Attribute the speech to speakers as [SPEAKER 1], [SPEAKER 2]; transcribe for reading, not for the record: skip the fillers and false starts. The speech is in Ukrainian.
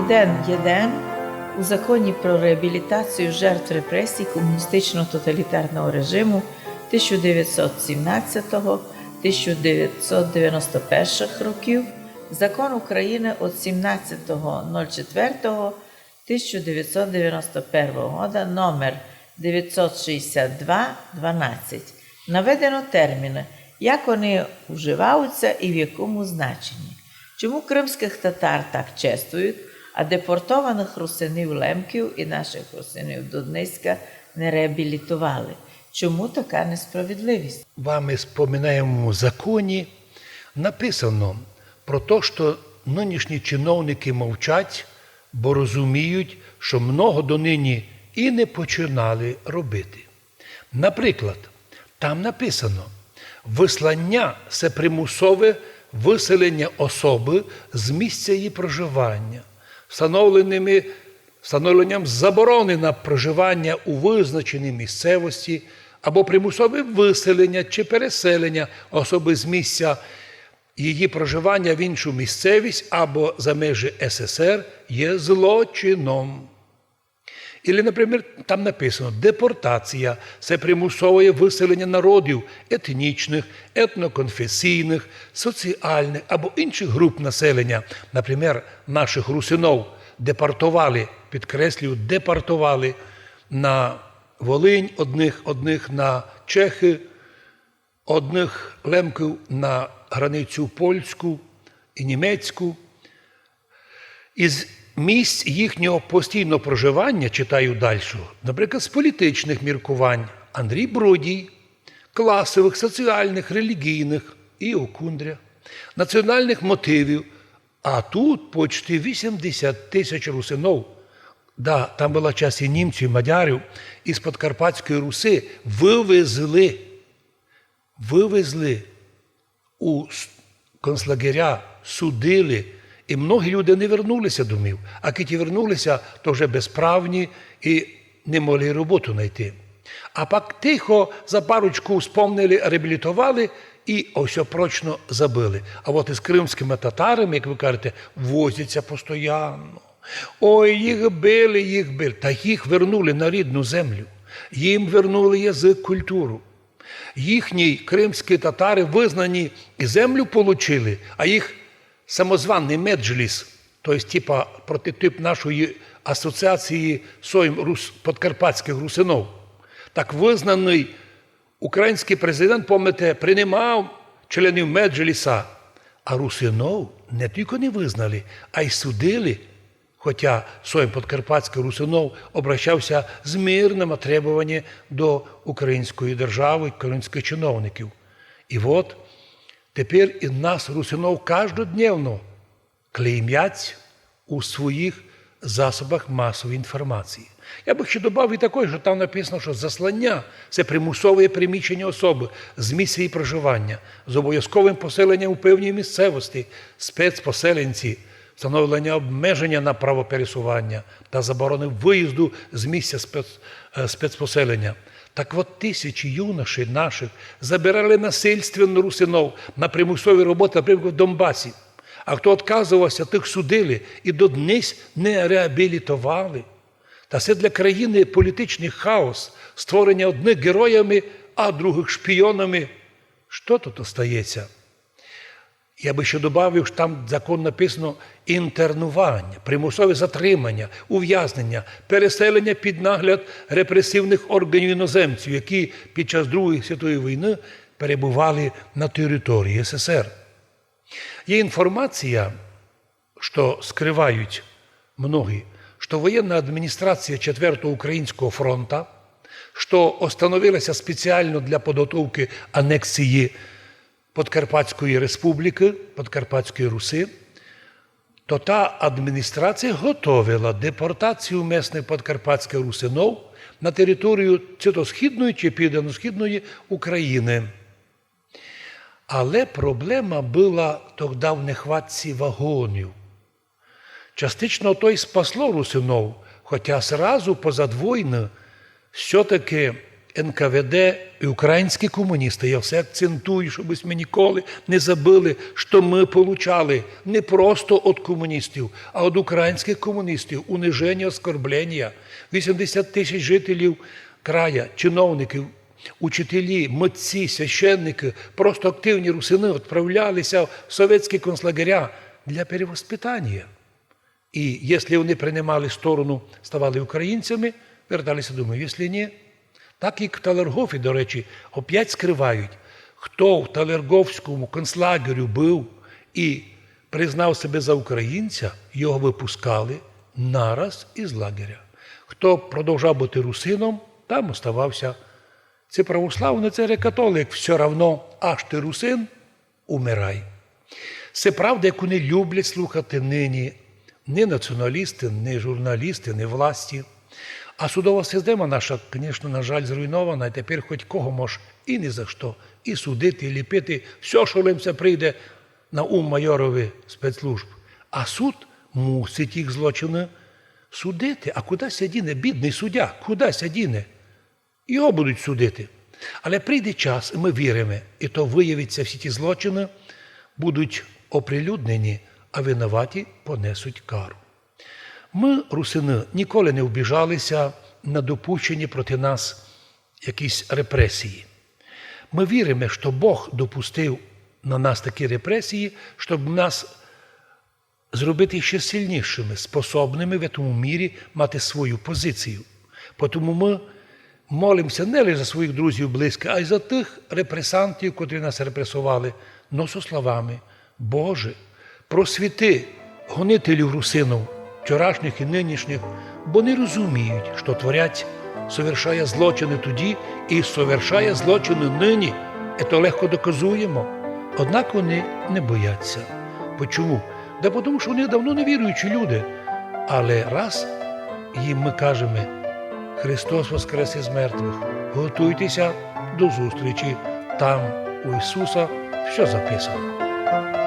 [SPEAKER 1] Введен ЄДЕН у законі про реабілітацію жертв репресій комуністичного тоталітарного режиму 1917-1991 років, Закон України від 17.04.1991 года номер 962-12. Наведено терміни, як вони вживаються і в якому значенні. Чому кримських татар так чествують, а депортованих русинів лемків і наших русинів Донецька не реабілітували? Чому така несправедливість?
[SPEAKER 2] Вами споминаємо в законі написано про те, що нинішні чиновники мовчать, бо розуміють, що много донині і не починали робити. Наприклад, там написано: вислання – це примусове виселення особи з місця її проживання, встановленням заборони на проживання у визначеній місцевості або примусове виселення чи переселення особи з місця її проживання в іншу місцевість або за межі СССР є злочином. Ілі, наприклад, там написано: депортація – це примусове виселення народів етнічних, етноконфесійних, соціальних або інших груп населення. Наприклад, наших русинов депортували, підкреслюю, депортували на Волинь, одних на Чехи, одних лемків на границю польську і німецьку. Із місць їхнього постійного проживання, читаю далі, наприклад, з політичних міркувань Андрій Бродій, класових, соціальних, релігійних і Окундря, національних мотивів, а тут почти 80 тисяч русинов. Да, там була частина німців, мадярів, із Подкарпатської Руси вивезли у концлагеря, судили, і mnoгі люди не вернулися домів. А ті вернулися, то вже безправні і не могли роботу знайти. А пак тихо за парочку вспомнили, реабілітували і ось прочно забили. А от із кримськими татарами, як ви кажете, возяться постійно. Ой, їх били. Та їх вернули на рідну землю. Їм вернули язик, культуру. Їхні кримські татари визнані і землю получили, а їх самозваний меджліс, тобто прототип нашої асоціації подкарпатських русинов, так визнаний український президент, пам'ятаєте, приймав членів меджліса, а русинов не тільки не визнали, а й судили, хоча Сойм подкарпатський русинов обращався з мирним требуванням до української держави, українських чиновників. І от тепер і нас, русинов, кожнодневно клеймять у своїх засобах масової інформації. Я би ще додав і такий, що там написано, що заслання – це примусове переміщення особи з місця її проживання, з обов'язковим поселенням у певній місцевості, спецпоселенці, встановлення обмеження на право пересування та заборони виїзду з місця спецпоселення. Так от тисячі юношей наших забирали насильственно русинов на примусові роботи, наприклад, в Донбасі. А хто відказувався, тих судили і до днесь не реабілітували. Та це для країни політичний хаос, створення одних героями, а других шпіонами. Що тут остається? Я би ще додав, що там закон написано інтернування, примусове затримання, ув'язнення, переселення під нагляд репресивних органів іноземців, які під час Другої світової війни перебували на території СССР. Є інформація, що скривають многі, що воєнна адміністрація 4-го Українського фронту, що установилася спеціально для підготовки анексії Подкарпатської Республіки, Подкарпатської Руси, то та адміністрація готовила депортацію місних подкарпатських русинов на територію чи то Східної, чи Південно-Східної України. Але проблема була тоді в нехватці вагонів. Частично то й спасло русинов, хоча зразу позад війни все-таки НКВД і українські комуністи. Я все акцентую, щоб ми ніколи не забили, що ми получали не просто від комуністів, а від українських комуністів. Униження, оскорблення. 80 тисяч жителів края, чиновників, учителі, митці, священники, просто активні русини відправлялися в совєтські концлагеря для перевоспитання. І якщо вони приймали сторону, ставали українцями, верталися домой. Якщо ні, так як в Талергофі, до речі, опять скривають, хто в Талерговському концлагері був і признав себе за українця, його випускали нараз із лагеря. Хто продовжав бути русином, там оставався. Це православний, це католик, все равно, аж ти русин, умирай. Це правда, яку не люблять слухати нині ні націоналісти, ні журналісти, ні власті. А судова система наша, звісно, на жаль, зруйнована, і тепер хоч кого може і ні за що, і судити, і ліпити, все, що лимся прийде на ум майорові спецслужб. А суд мусить їх злочини судити. А куди сядіне бідний суддя? Куди сядіне? Його будуть судити. Але прийде час, і ми віримо, і то виявиться, всі ті злочини будуть оприлюднені, а винуваті понесуть кару. Ми, русини, ніколи не вбіжалися на допущені проти нас якісь репресії. Ми віримо, що Бог допустив на нас такі репресії, щоб нас зробити ще сильнішими, способними в цьому мірі мати свою позицію. Тому ми молимося не лише за своїх друзів близьких, а й за тих репресантів, котрі нас репресували, но со словами: Боже, просвіти гонителів русинів, вчорашніх і нинішніх, бо не розуміють, що творять, совершає злочини тоді і совершає злочини нині. Це легко доказуємо. Однак вони не бояться. Чому? Да тому, що вони давно не віруючі люди. Але раз їм ми кажемо: Христос воскрес із мертвих, готуйтеся до зустрічі. Там у Ісуса все записано.